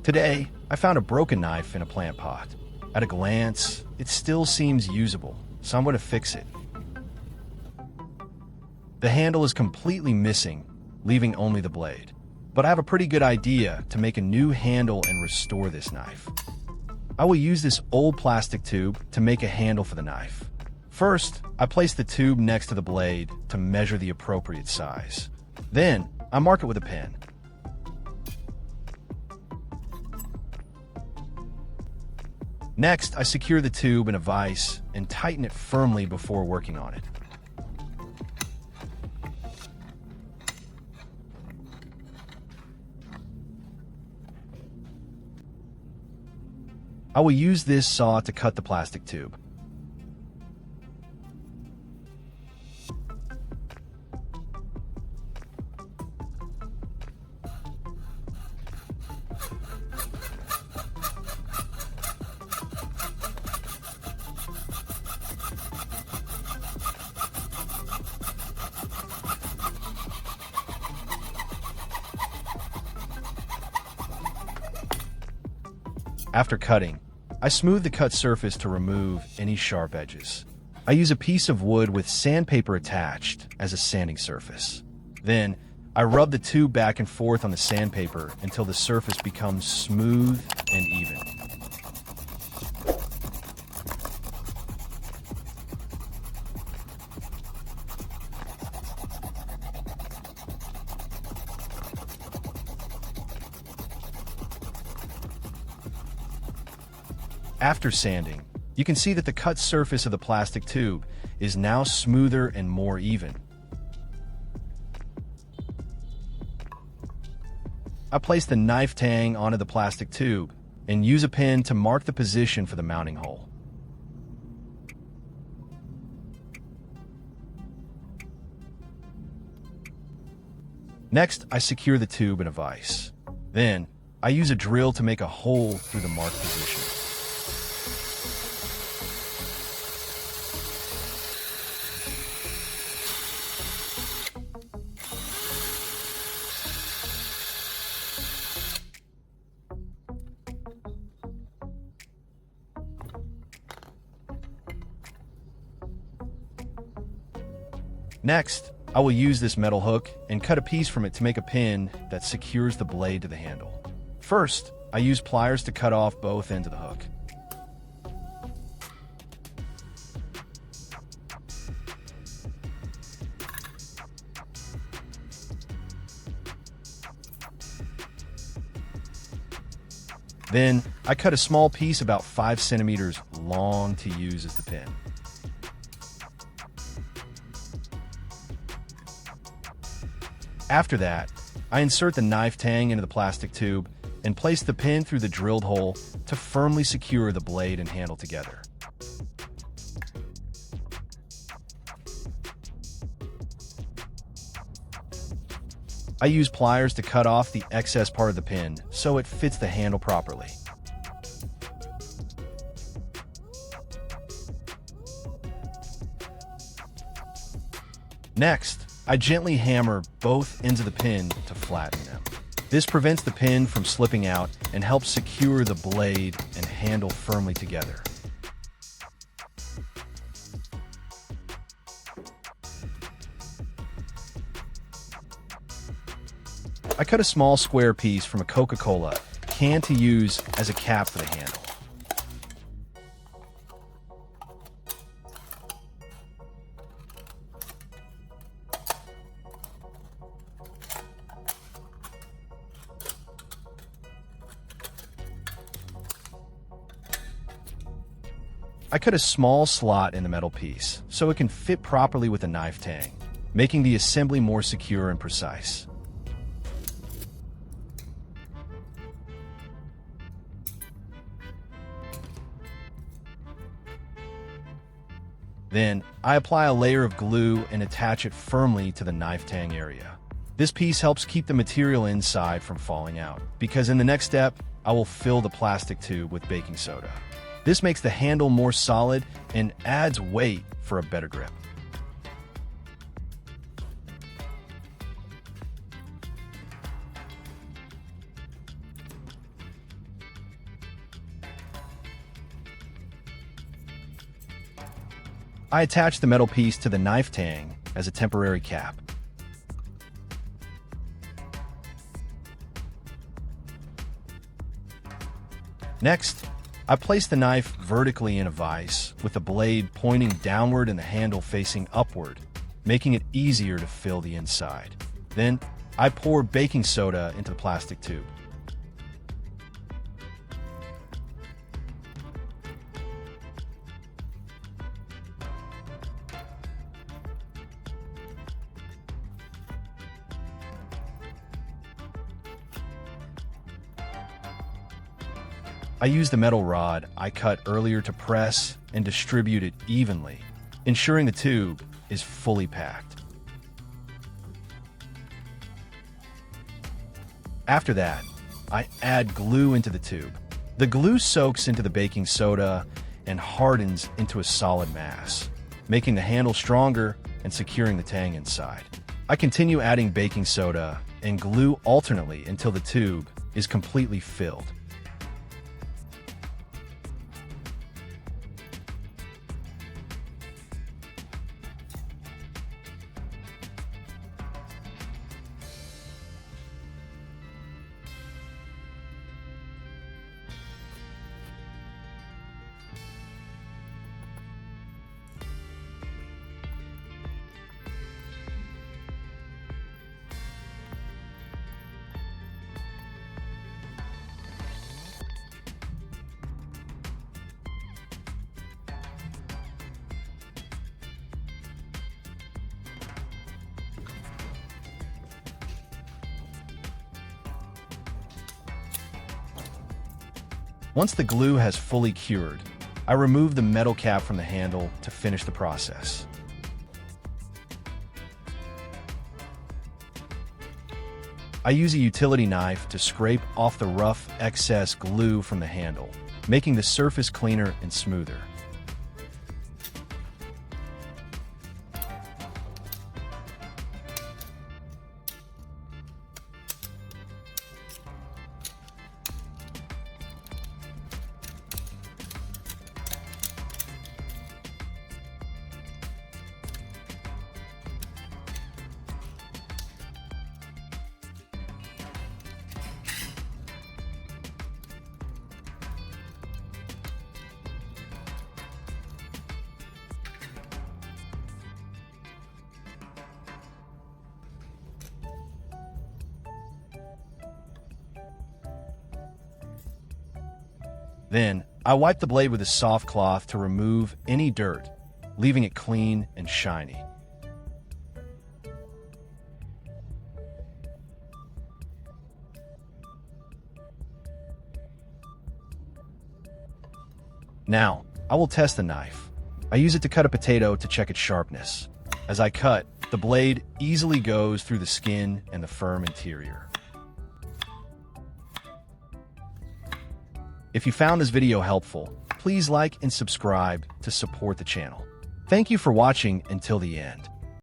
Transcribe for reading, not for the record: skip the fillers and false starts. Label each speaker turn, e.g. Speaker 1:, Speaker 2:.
Speaker 1: Today, I found a broken knife in a plant pot. At a glance, it still seems usable, so I'm going to fix it. The handle is completely missing, leaving only the blade. But I have a pretty good idea to make a new handle and restore this knife. I will use this old plastic tube to make a handle for the knife. First, I place the tube next to the blade to measure the appropriate size. Then, I mark it with a pen. Next, I secure the tube in a vise and tighten it firmly before working on it. I will use this saw to cut the plastic tube. After cutting, I smooth the cut surface to remove any sharp edges. I use a piece of wood with sandpaper attached as a sanding surface. Then, I rub the tube back and forth on the sandpaper until the surface becomes smooth and even. After sanding, you can see that the cut surface of the plastic tube is now smoother and more even. I place the knife tang onto the plastic tube and use a pin to mark the position for the mounting hole. Next, I secure the tube in a vise. Then, I use a drill to make a hole through the marked position. Next, I will use this metal hook and cut a piece from it to make a pin that secures the blade to the handle. First, I use pliers to cut off both ends of the hook. Then, I cut a small piece about 5 centimeters long to use as the pin. After that, I insert the knife tang into the plastic tube and place the pin through the drilled hole to firmly secure the blade and handle together. I use pliers to cut off the excess part of the pin so it fits the handle properly. Next, I gently hammer both ends of the pin to flatten them. This prevents the pin from slipping out and helps secure the blade and handle firmly together. I cut a small square piece from a Coca-Cola can to use as a cap for the handle. I cut a small slot in the metal piece so it can fit properly with the knife tang, making the assembly more secure and precise. Then, I apply a layer of glue and attach it firmly to the knife tang area. This piece helps keep the material inside from falling out, because in the next step, I will fill the plastic tube with baking soda. This makes the handle more solid and adds weight for a better grip. I attach the metal piece to the knife tang as a temporary cap. Next, I place the knife vertically in a vise with the blade pointing downward and the handle facing upward, making it easier to fill the inside. Then, I pour baking soda into the plastic tube. I use the metal rod I cut earlier to press and distribute it evenly, ensuring the tube is fully packed. After that, I add glue into the tube. The glue soaks into the baking soda and hardens into a solid mass, making the handle stronger and securing the tang inside. I continue adding baking soda and glue alternately until the tube is completely filled. Once the glue has fully cured, I remove the metal cap from the handle to finish the process. I use a utility knife to scrape off the rough excess glue from the handle, making the surface cleaner and smoother. Then, I wipe the blade with a soft cloth to remove any dirt, leaving it clean and shiny. Now, I will test the knife. I use it to cut a potato to check its sharpness. As I cut, the blade easily goes through the skin and the firm interior. If you found this video helpful, please like and subscribe to support the channel. Thank you for watching until the end.